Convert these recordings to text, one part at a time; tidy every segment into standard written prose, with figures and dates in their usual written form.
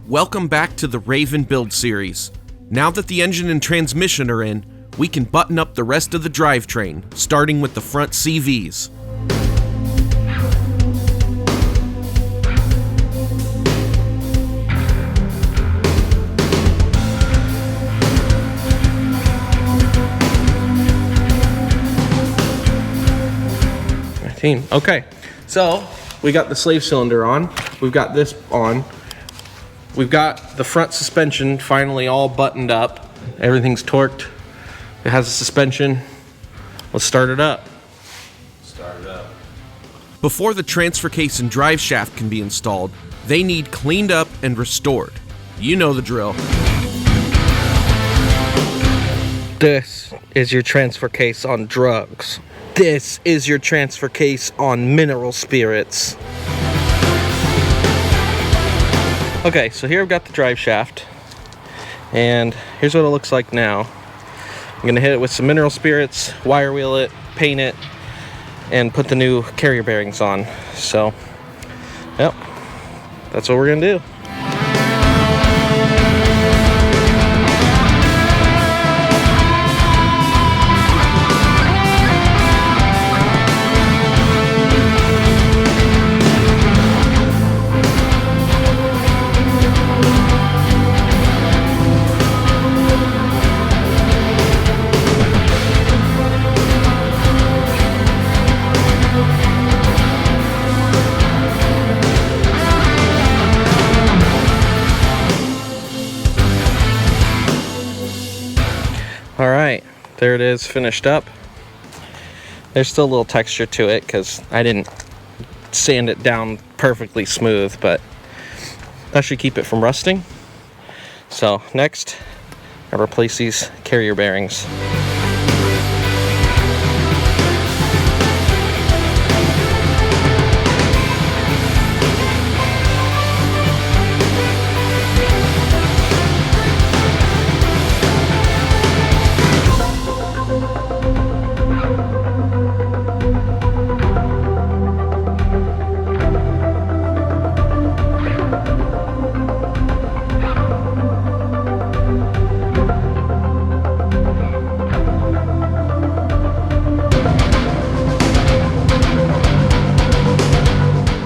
Welcome back to the Raven build series. Now that the engine and transmission are in, we can button up the rest of the drivetrain, starting with the front CVs. Okay, so we got the slave cylinder on, we've got this on, we've got the front suspension finally all buttoned up, everything's torqued, it has a suspension. Let's start it up. Before the transfer case and drive shaft can be installed, they need cleaned up and restored. You know the drill. This is your transfer case on drugs. This is your transfer case on mineral spirits. Okay, so here I've got the drive shaft, and here's what it looks like now. I'm gonna hit it with some mineral spirits, wire wheel it, paint it, and put the new carrier bearings on. So, yep, that's what we're gonna do. All right, there it is, finished up. There's still a little texture to it because I didn't sand it down perfectly smooth, but that should keep it from rusting. So next, I replace these carrier bearings.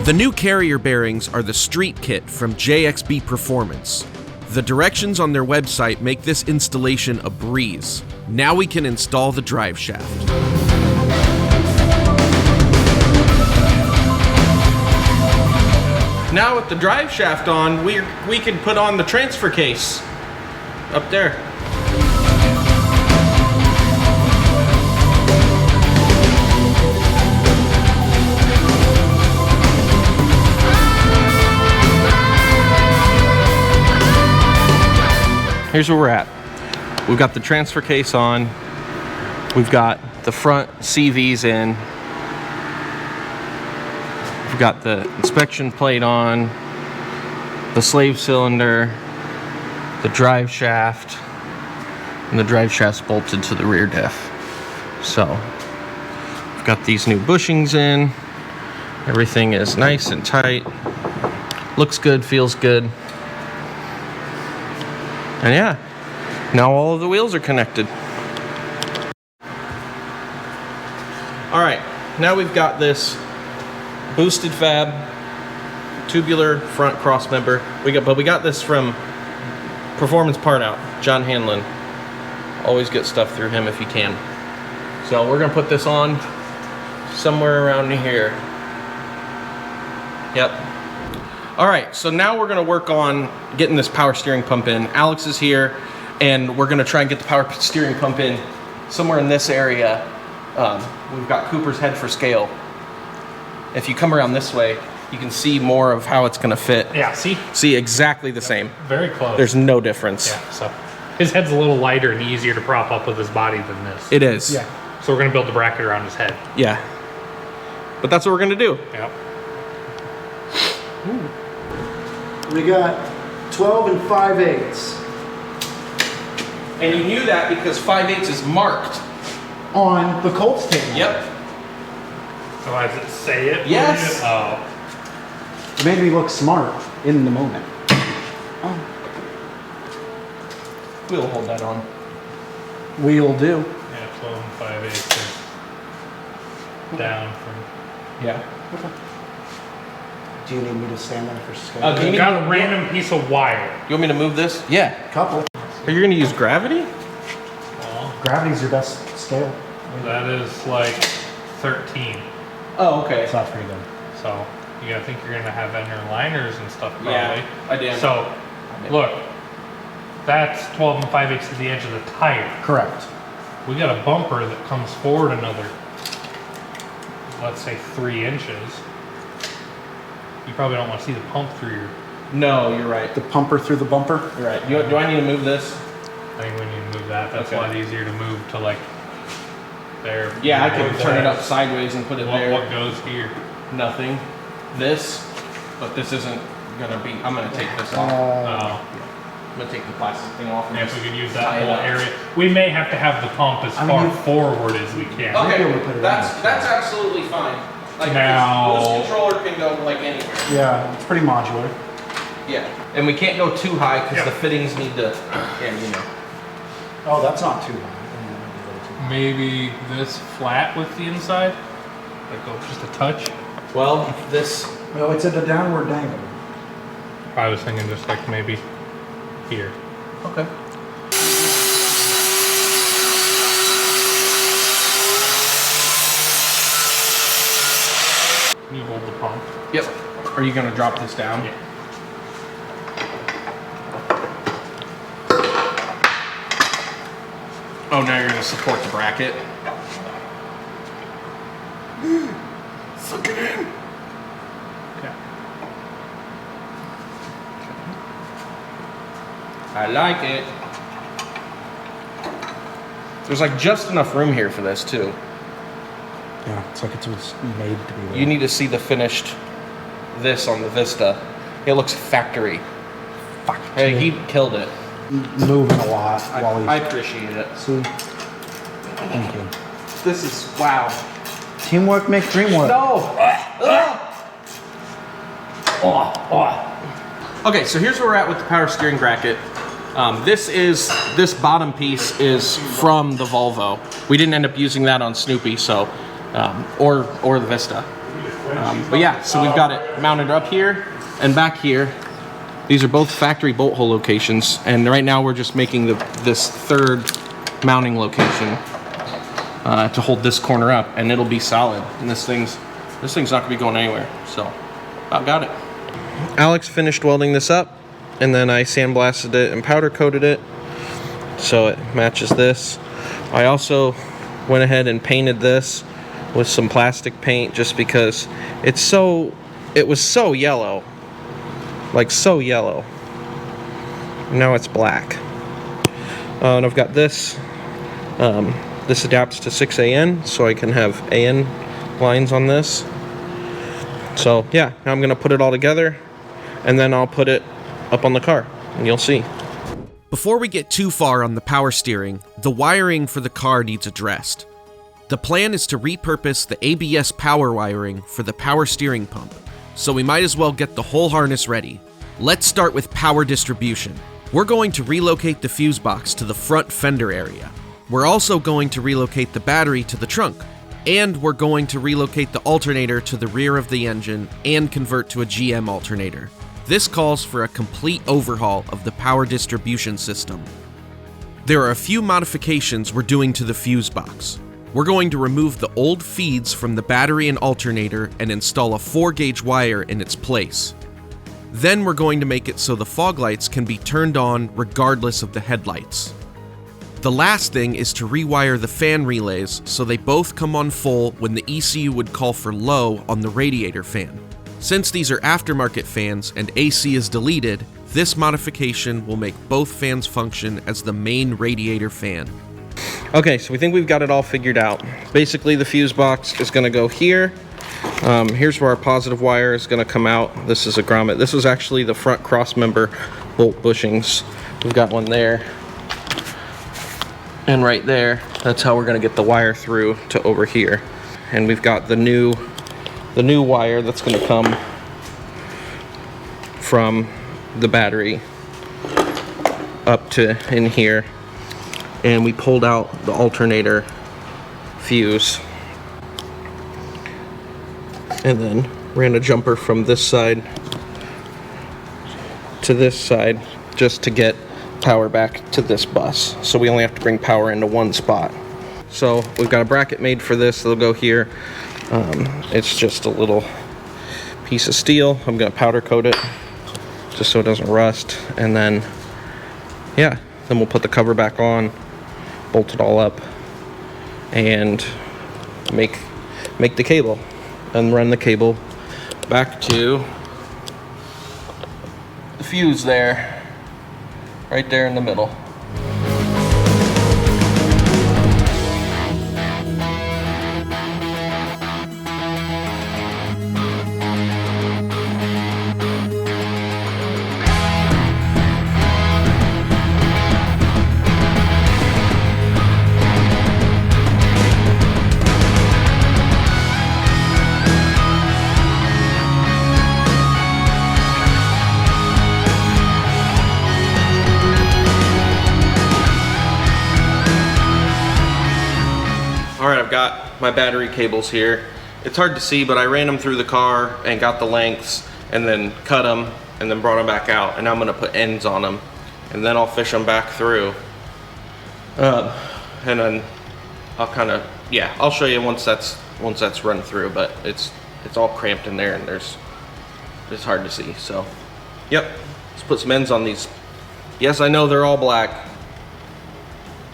The new carrier bearings are the street kit from JXB Performance. The directions on their website make this installation a breeze. Now we can install the drive shaft. Now with the drive shaft on, we can put on the transfer case up there. Here's where we're at. We've got the transfer case on. We've got the front CVs in. We've got the inspection plate on, the slave cylinder, the drive shaft, and the drive shaft's bolted to the rear diff. So, we've got these new bushings in. Everything is nice and tight. Looks good, feels good. And yeah, now all of the wheels are connected. All right, now we've got this boosted fab, tubular front cross member. We got this from Performance Part Out, John Hanlon. Always get stuff through him if you can. So we're gonna put this on somewhere around here. Yep. All right, so now we're gonna work on getting this power steering pump in. Alex is here, and we're gonna try and get the power steering pump in somewhere in this area. We've got Cooper's head for scale. If you come around this way, you can see more of how it's gonna fit. Yeah, see? See, exactly the same. Very close. There's no difference. Yeah, so his head's a little lighter and easier to prop up with his body than this. It is. Yeah. So we're gonna build the bracket around his head. Yeah. But that's what we're gonna do. Yep. Ooh. We got 12 and 5/8 And you knew that because 5/8 is marked. on the Colts table. Yep. So does it say it? Yes. Oh. It made me look smart in the moment. Oh. We'll hold that on. Wheel do. Yeah, 12 and 5/8 is down from. Yeah. Okay. Do you need me to stand there for scale? Do you You need- got a random piece of wire. You want me to move this? Yeah. Couple. Are you gonna use gravity? Well, Gravity's your best scale. that is like 13. Oh, okay. So that's pretty good. So you gotta think you're gonna have inner liners and stuff probably. Yeah, I did. So look, that's 12 and 5/8 to the edge of the tire. Correct. We got a bumper that comes forward another, let's say 3 inches. You probably don't want to see the pump through your. No, you're right. The pumper through the bumper. You're right. Do I need to move this? I think we need to move that. That's Okay. a lot easier to move to like there. Yeah, I could There. turn it up sideways and put it there. What goes here? Nothing. This, but this isn't gonna be. I'm gonna take this off. Oh. I'm gonna take the plastic thing off. And Yeah, if we could use that tie it whole up. area. We may have to have the pump as I mean, far you- forward as we can. Might be able to put it That's in. that's absolutely fine. Like Now- this controller can go like anywhere. Yeah, it's pretty modular. Yeah, and we can't go too high because Yeah. the fittings need to. Yeah, you know. Oh, that's not too high. Maybe this flat with the inside? Like go just a touch? Well, this. Well, it's at a downward angle. I was thinking just like maybe here. Okay. You hold the pump. Yep. Are you gonna drop this down? Yeah. Oh, now you're gonna support the bracket. Suck it in. Okay. I like it. There's like just enough room here for this too. Yeah, it's like it was made to be there. You need to see the finished this on the Vista. It looks factory. Fuck. Hey, he killed it. Moving a lot while he's... I appreciate it. See? Thank you. This is wow. Teamwork makes dream work. No. Okay, so here's where we're at with the power steering bracket. This bottom piece is from the Volvo. We didn't end up using that on Snoopy, so or the Vista. But yeah, so we've got it mounted up here and back here. These are both factory bolt hole locations, and right now we're just making this third mounting location to hold this corner up, and it'll be solid. And this thing's not gonna be going anywhere. So I've got it. Alex finished welding this up, and then I sandblasted it and powder coated it so it matches this. I also went ahead and painted this with some plastic paint just because it was so yellow, like so yellow. Now it's black. And I've got this. This adapts to 6AN, so I can have AN lines on this. So yeah, now I'm gonna put it all together, and then I'll put it up on the car, and you'll see. Before we get too far on the power steering, the wiring for the car needs addressed. The plan is to repurpose the ABS power wiring for the power steering pump, so we might as well get the whole harness ready. Let's start with power distribution. We're going to relocate the fuse box to the front fender area. We're also going to relocate the battery to the trunk, and we're going to relocate the alternator to the rear of the engine and convert to a GM alternator. This calls for a complete overhaul of the power distribution system. There are a few modifications we're doing to the fuse box. We're going to remove the old feeds from the battery and alternator and install a 4-gauge wire in its place. Then we're going to make it so the fog lights can be turned on regardless of the headlights. The last thing is to rewire the fan relays so they both come on full when the ECU would call for low on the radiator fan. Since these are aftermarket fans and AC is deleted, this modification will make both fans function as the main radiator fan. Okay, so we think we've got it all figured out. Basically, the fuse box is gonna go here. Here's where our positive wire is gonna come out. This is a grommet. This was actually the front cross member bolt bushings. We've got one there. And right there, that's how we're gonna get the wire through to over here. And we've got the new wire that's gonna come from the battery up to in here, and we pulled out the alternator fuse, and then ran a jumper from this side to this side just to get power back to this bus. So we only have to bring power into one spot. So we've got a bracket made for this that'll go here. It's just a little piece of steel. I'm gonna powder coat it just so it doesn't rust, and then yeah, then we'll put the cover back on, bolt it all up, and make the cable, and run the cable back to the fuse there, right there in the middle. Alright, I've got my battery cables here. It's hard to see, but I ran them through the car and got the lengths, and then cut them, and then brought them back out, and now I'm going to put ends on them, and then I'll fish them back through. And then I'll kind of, yeah, I'll show you once that's run through, but it's all cramped in there, and it's hard to see. So, yep, let's put some ends on these. Yes, I know they're all black,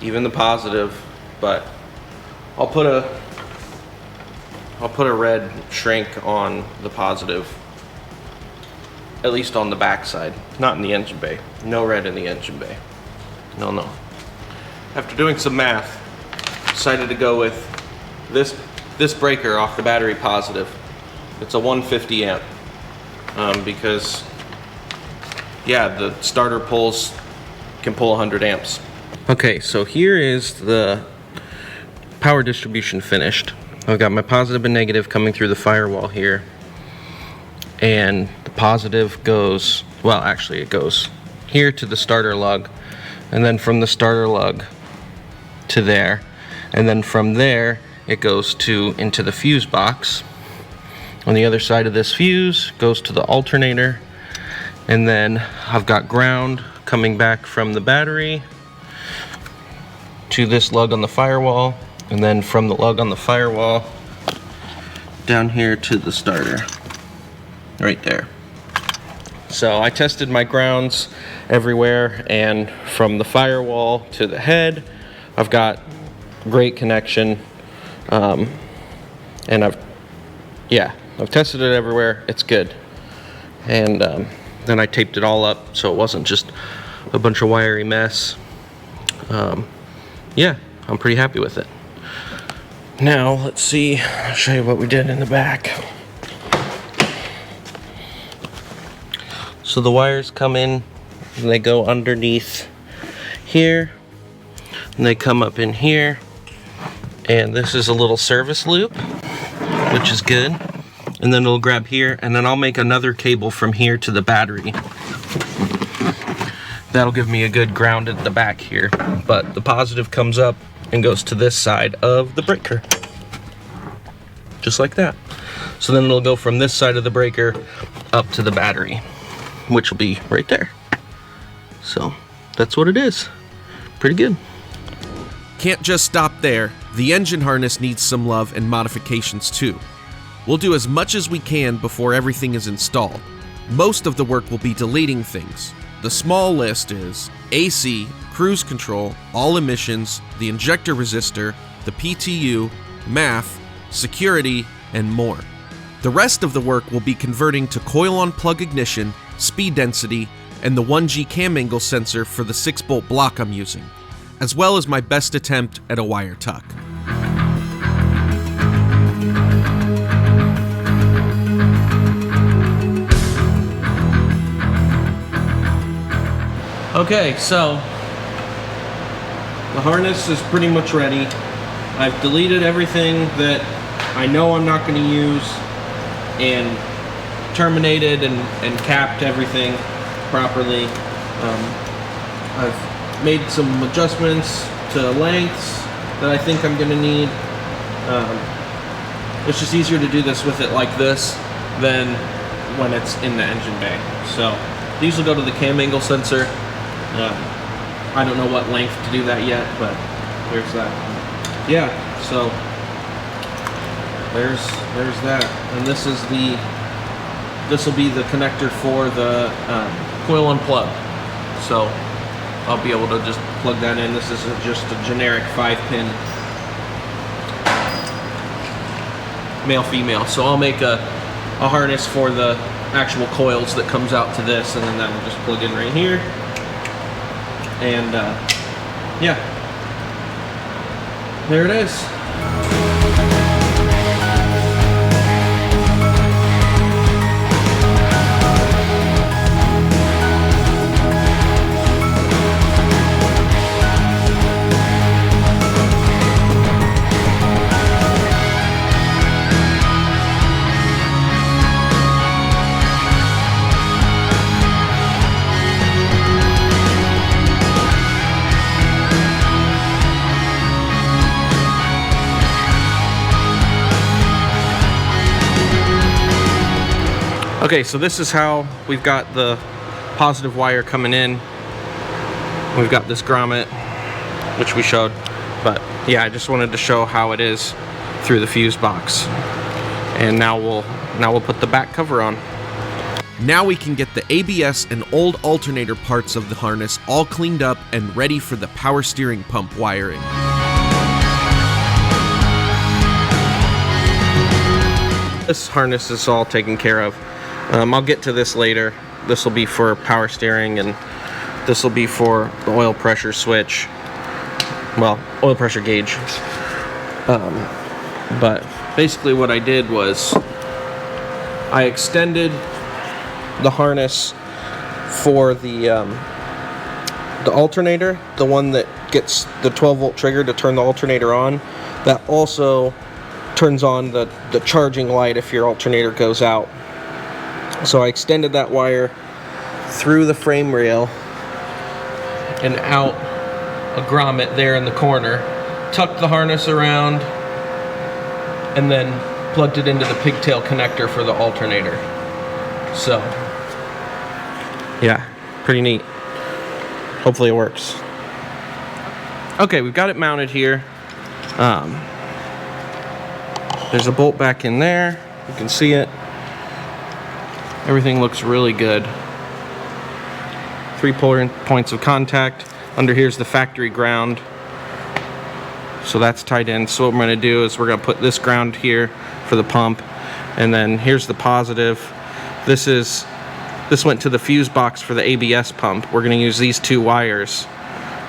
even the positive, but I'll put a red shrink on the positive, at least on the back side, not in the engine bay. No red in the engine bay. No. After doing some math, decided to go with this breaker off the battery positive. It's a 150 amp because yeah, the starter pulls can pull 100 amps. Okay, so here is the power distribution finished. I've got my positive and negative coming through the firewall here, and the positive goes, well, actually it goes here to the starter lug, and then from the starter lug to there, and then from there it goes into the fuse box. On the other side of this fuse goes to the alternator, and then I've got ground coming back from the battery to this lug on the firewall, and then from the lug on the firewall down here to the starter, right there. So I tested my grounds everywhere, and from the firewall to the head, I've got great connection, and I've tested it everywhere. It's good. And then I taped it all up so it wasn't just a bunch of wiry mess. Yeah, I'm pretty happy with it. Now, let's see, I'll show you what we did in the back. So the wires come in, and they go underneath here, and they come up in here, and this is a little service loop, which is good. And then it'll grab here, and then I'll make another cable from here to the battery. That'll give me a good ground at the back here, but the positive comes up and goes to this side of the breaker, just like that. So then it'll go from this side of the breaker up to the battery, which will be right there. So that's what it is. Pretty good. Can't just stop there. The engine harness needs some love and modifications too. We'll do as much as we can before everything is installed. Most of the work will be deleting things. The small list is AC, cruise control, all emissions, the injector resistor, the PTU, MAF, security, and more. The rest of the work will be converting to coil-on-plug ignition, speed density, and the 1G cam angle sensor for the 6-bolt block I'm using, as well as my best attempt at a wire tuck. Okay, so the harness is pretty much ready. I've deleted everything that I know I'm not going to use, and terminated and capped everything properly. I've made some adjustments to lengths that I think I'm gonna need. It's just easier to do this with it like this than when it's in the engine bay. So these will go to the cam angle sensor. I don't know what length to do that yet, but there's that. Yeah, so there's that. And this will be the connector for the coil unplug. So I'll be able to just plug that in. This is just a generic 5-pin male-female. So I'll make a harness for the actual coils that comes out to this, and then that will just plug in right here. And yeah, there it is. Okay, so this is how we've got the positive wire coming in. We've got this grommet, which we showed, but yeah, I just wanted to show how it is through the fuse box. And now we'll put the back cover on. Now we can get the ABS and old alternator parts of the harness all cleaned up and ready for the power steering pump wiring. This harness is all taken care of. I'll get to this later. This will be for power steering, and this will be for the oil pressure switch. Well, oil pressure gauge. But basically what I did was I extended the harness for the alternator, the one that gets the 12-volt trigger to turn the alternator on. That also turns on the charging light if your alternator goes out. So I extended that wire through the frame rail and out a grommet there in the corner, tucked the harness around, and then plugged it into the pigtail connector for the alternator. So yeah, pretty neat. Hopefully it works. Okay, we've got it mounted here. There's a bolt back in there. You can see it. Everything looks really good. 3 points of contact. Under here's the factory ground. So that's tied in. So what we're going to do is we're going to put this ground here for the pump. And then here's the positive. This went to the fuse box for the ABS pump. We're going to use these 2 wires,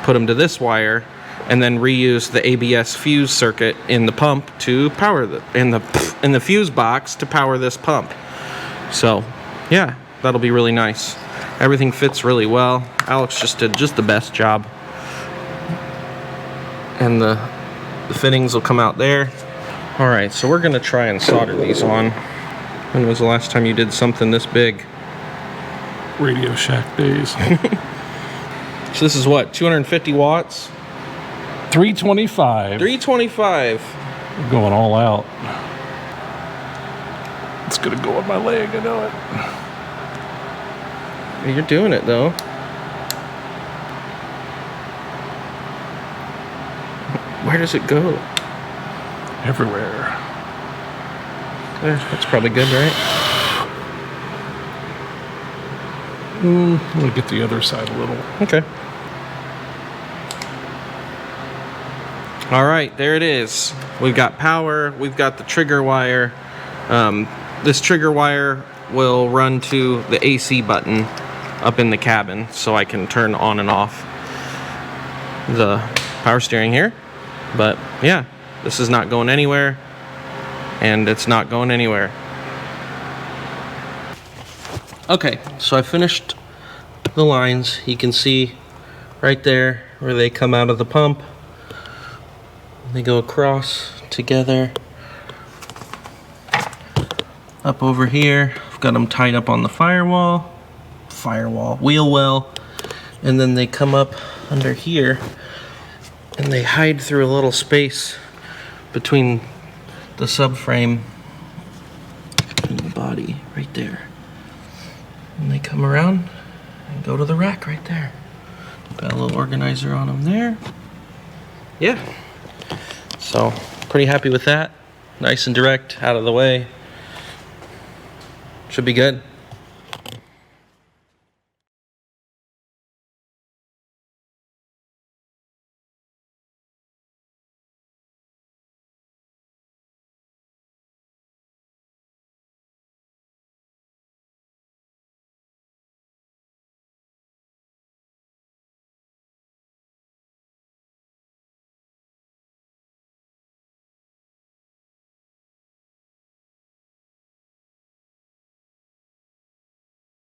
put them to this wire, and then reuse the ABS fuse circuit in the pump to power in the fuse box to power this pump. So yeah, that'll be really nice. Everything fits really well. Alex just did the best job. And the fittings will come out there. All right, so we're gonna try and solder these on. When was the last time you did something this big? Radio Shack days. So this is what, 250 watts? 325. 325. I'm going all out. It's gonna go on my leg, I know it. You're doing it though. Where does it go? Everywhere. There, that's probably good, right? I'm gonna get the other side a little. Okay. All right, there it is. We've got power, we've got the trigger wire. This trigger wire will run to the AC button up in the cabin, so I can turn on and off the power steering here. But yeah, this is not going anywhere, and it's not going anywhere. Okay, so I finished the lines. You can see right there where they come out of the pump. They go across together. Up over here, I've got them tied up on the wheel well. and then they come up under here and they hide through a little space between the subframe and the body right there. And they come around and go to the rack right there. Got a little organizer on them there. Yeah. So, pretty happy with that. Nice and direct, out of the way. Should be good.